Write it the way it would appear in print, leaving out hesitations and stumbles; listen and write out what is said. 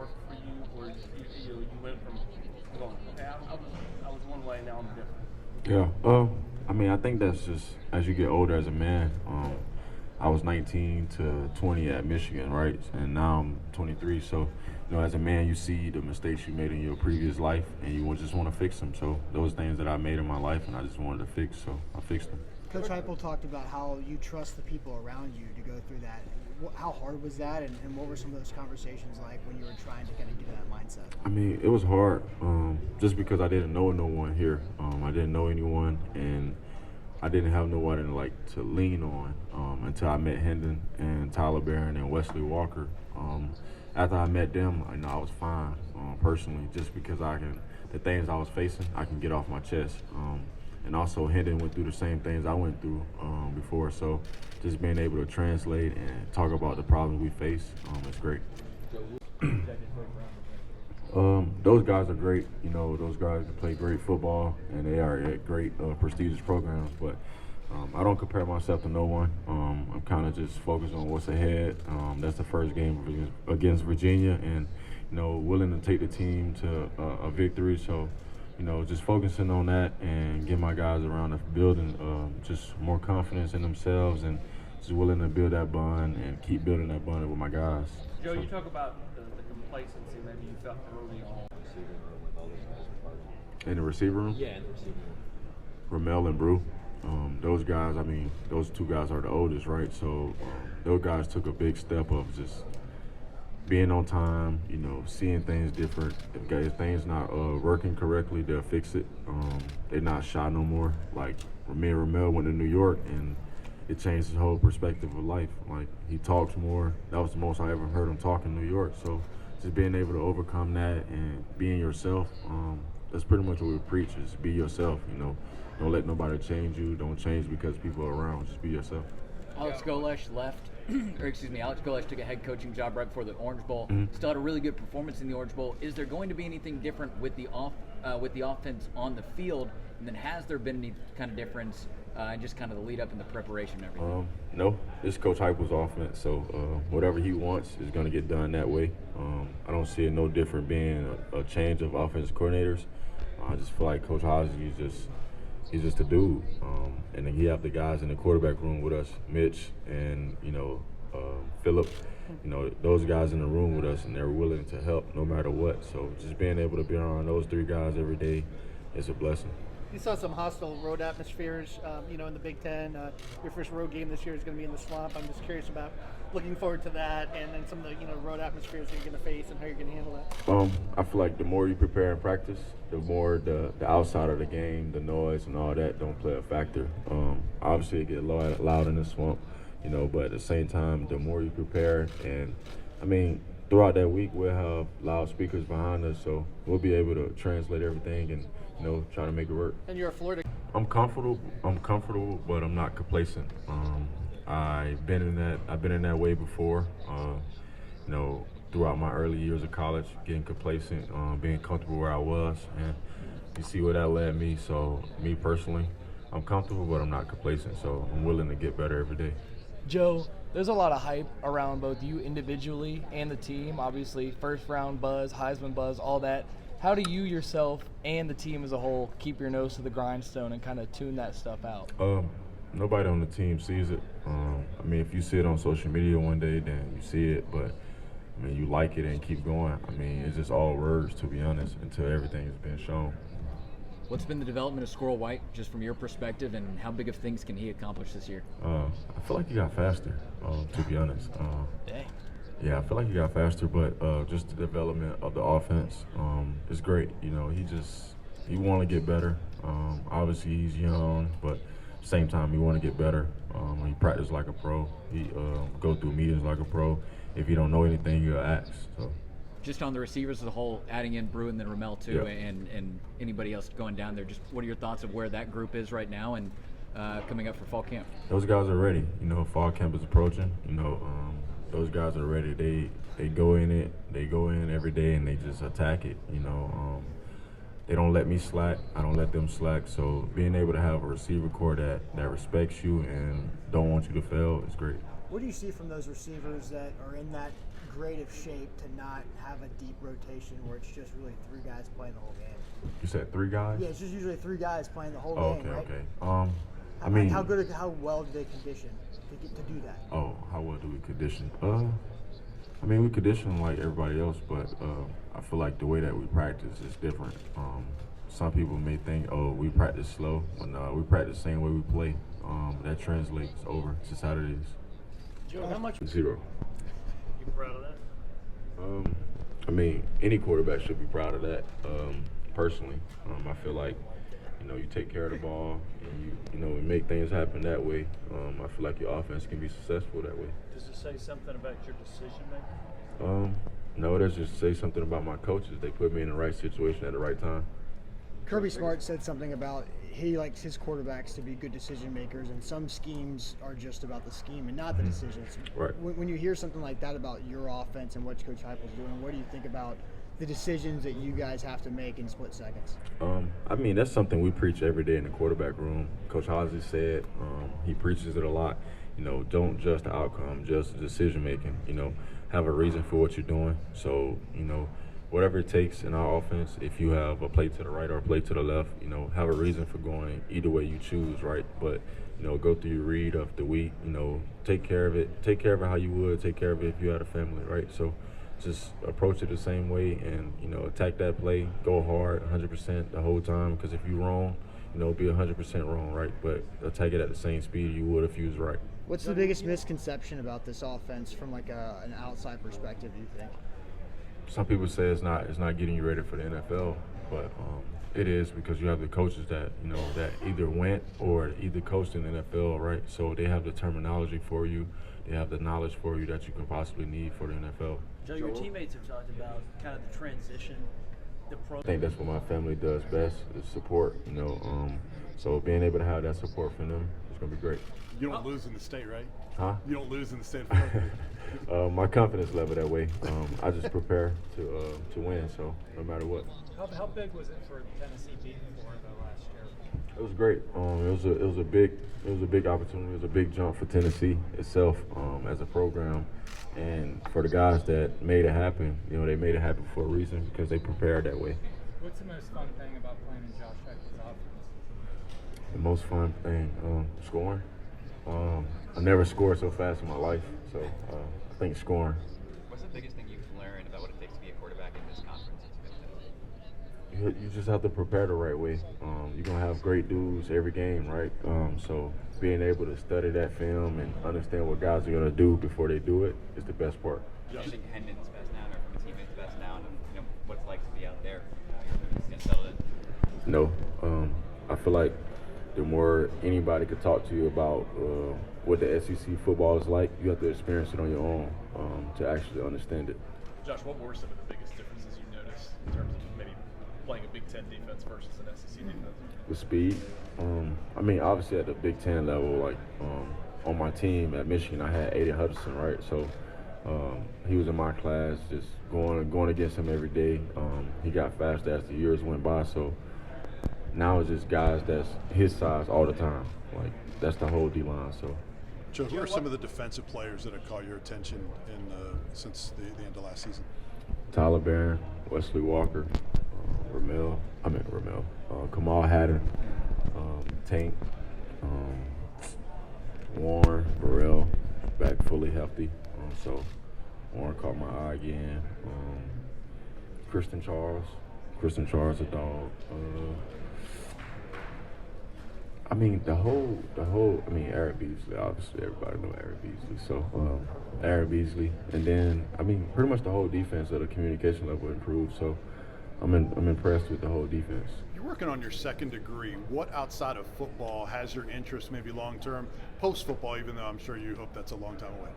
more for you, or you went from going, okay, I was one way, now I'm different? Yeah. I mean, I think that's just as you get older as a man. I was 19 to 20 at Michigan, right? And now I'm 23. So, as a man, you see the mistakes you made in your previous life, and you just want to fix them. So those things that I made in my life, and I just wanted to fix, so I fixed them. Coach Heupel talked about how you trust the people around you to go through that. How hard was that, and what were some of those conversations like when you were trying to kind of get that mindset? I mean, it was hard, just because I didn't know no one here. I didn't know anyone, and I didn't have no one to lean on until I met Hendon and Tyler Barron and Wesley Walker. After I met them, I was fine personally, just because the things I was facing, I can get off my chest. And also Hendon went through the same things I went through before, so just being able to translate and talk about the problems we face is great. Those guys are great. Those guys play great football, and they are at great prestigious programs. But I don't compare myself to no one. I'm kind of just focused on what's ahead. That's the first game against Virginia, and willing to take the team to a victory. So, just focusing on that and get my guys around the building just more confidence in themselves, and just willing to build that bond and keep building that bond with my guys. Joe, you talk about the complacency maybe you felt early on. In the receiver room? Yeah, in the receiver room. Ramel and Brew. Those guys, those two guys are the oldest, right? So those guys took a big step of just being on time, seeing things different. If things not working correctly, they'll fix it. They're not shy no more. Like, me and Ramel went to New York, and it changed his whole perspective of life. Like, he talks more. That was the most I ever heard him talk in New York. So just being able to overcome that and being yourself, that's pretty much what we preach, is be yourself, Don't let nobody change you. Don't change because people are around. Just be yourself. Alex Golesh left, Alex Golesh took a head coaching job right before the Orange Bowl. Mm-hmm. Still had a really good performance in the Orange Bowl. Is there going to be anything different with the offense on the field? And then has there been any kind of difference in just kind of the lead up and the preparation and everything? No, it's Coach Heupel's offense, so whatever he wants is going to get done that way. I don't see it no different being a change of offensive coordinators. I just feel like Coach Hosey he's just a dude. And then he have the guys in the quarterback room with us, Mitch and Phillip. Those guys in the room with us, and they're willing to help no matter what. So just being able to be around those three guys every day is a blessing. You saw some hostile road atmospheres, in the Big Ten. Your first road game this year is going to be in the Swamp. I'm just curious about looking forward to that, and then some of the road atmospheres that you're going to face and how you're going to handle that. I feel like the more you prepare and practice, the more the outside of the game, the noise and all that don't play a factor. Obviously it get loud in the Swamp, but at the same time, the more you prepare, and throughout that week we'll have loudspeakers behind us, so we'll be able to translate everything and try to make it work. And you're a Florida. I'm comfortable, but I'm not complacent. I've been in that way before. Throughout my early years of college, getting complacent, being comfortable where I was, and you see where that led me. So me personally, I'm comfortable, but I'm not complacent. So I'm willing to get better every day. Joe, there's a lot of hype around both you individually and the team. Obviously, first round buzz, Heisman buzz, all that. How do you yourself and the team as a whole keep your nose to the grindstone and kind of tune that stuff out? Nobody on the team sees it. If you see it on social media one day, then you see it, but you like it and keep going. It's just all words, to be honest, until everything has been shown. What's been the development of Squirrel White, just from your perspective, and how big of things can he accomplish this year? I feel like he got faster, to be honest. Dang. Yeah, I feel like he got faster, but just the development of the offense is great. He want to get better. Obviously, he's young, but at the same time, he want to get better. He practice like a pro. He go through meetings like a pro. If he don't know anything, he'll ask. So. Just on the receivers as a whole, adding in Brew and then Ramel too, Yep. and anybody else going down there, just what are your thoughts of where that group is right now and coming up for fall camp? Those guys are ready. Fall camp is approaching. Those guys are ready. They go in it. They go in every day and they just attack it. They don't let me slack. I don't let them slack. So being able to have a receiver core that respects you and don't want you to fail is great. What do you see from those receivers that are in that grade of shape to not have a deep rotation where it's just really 3 guys playing the whole game? You said 3 guys? Yeah, it's just usually 3 guys playing the whole Oh, game, okay, right? okay. I mean, how well do they condition to do that? Oh, how well do we condition? I mean, we condition like everybody else, but I feel like the way that we practice is different. Some people may think, oh, we practice slow, but no, we practice the same way we play. That translates over to Saturdays. Joe, how much 0. you proud of that? I mean, any quarterback should be proud of that. Personally, I feel like, you take care of the ball and you make things happen that way. I feel like your offense can be successful that way. Does it say something about your decision making? No, that's just say something about my coaches. They put me in the right situation at the right time. Kirby Smart said something about he likes his quarterbacks to be good decision makers, and some schemes are just about the scheme and not the decisions. Right. When you hear something like that about your offense and what Coach Heupel's doing, what do you think about the decisions that you guys have to make in split seconds? I mean, that's something we preach every day in the quarterback room. Coach Hosey said he preaches it a lot. Don't judge the outcome, just the decision making. Have a reason for what you're doing. So, whatever it takes in our offense, if you have a play to the right or a play to the left, have a reason for going either way you choose, right? But, go through your read of the week, take care of it. Take care of it how you would take care of it if you had a family, right? So just approach it the same way and, attack that play, go hard 100% the whole time, because if you're wrong, be 100% wrong, right? But attack it at the same speed you would if you was right. What's the biggest misconception about this offense from like an outside perspective, do you think? Some people say it's not getting you ready for the NFL, but it is, because you have the coaches that that either went or either coached in the NFL, right? So they have the terminology for you, they have the knowledge for you that you can possibly need for the NFL. Joe, your teammates have talked about kind of the transition, I think that's what my family does best, is support. So being able to have that support from them is gonna be great. You don't lose in the state, right? Huh? You don't lose in the state of Florida. My confidence level that way. I just prepare to win. So no matter what. How big was it for Tennessee beating Florida last year? It was great. It was a big opportunity. It was a big jump for Tennessee itself as a program, and for the guys that made it happen. They made it happen for a reason, because they prepared that way. What's the most fun thing about playing in Josh Heupel's offense? The most fun thing, scoring. I never scored so fast in my life, so I think scoring. What's the biggest thing you've learned about what it takes to be a quarterback in this conference? You just have to prepare the right way. You're going to have great dudes every game, right? So being able to study that film and understand what guys are going to do before they do it is the best part. Do you think Hendon's best now, or from a teammate's best now, and what it's like to be out there? He's going to settle it. No. I feel like the more anybody could talk to you about what the SEC football is like, you have to experience it on your own to actually understand it. Josh, what were some of the biggest differences you noticed in terms of maybe playing a Big Ten defense versus an SEC defense? The speed. I mean, obviously at the Big Ten level, like on my team at Michigan, I had Aiden Hutchinson, right? So he was in my class, just going against him every day. He got faster as the years went by, so now it's just guys that's his size all the time. Like, that's the whole D-line, so. Joe, who are some of the defensive players that have caught your attention since the end of last season? Tyler Barron, Wesley Walker, Kamal Haddon, Tank, Warren, Burrell, back fully healthy. So Warren caught my eye again. Kristen Charles, a dog. Aaron Beasley, obviously everybody know Aaron Beasley. So Aaron Beasley, and then pretty much the whole defense at the communication level improved. So I'm impressed with the whole defense. You're working on your second degree. What outside of football has your interest, maybe long term, post football? Even though I'm sure you hope that's a long time away.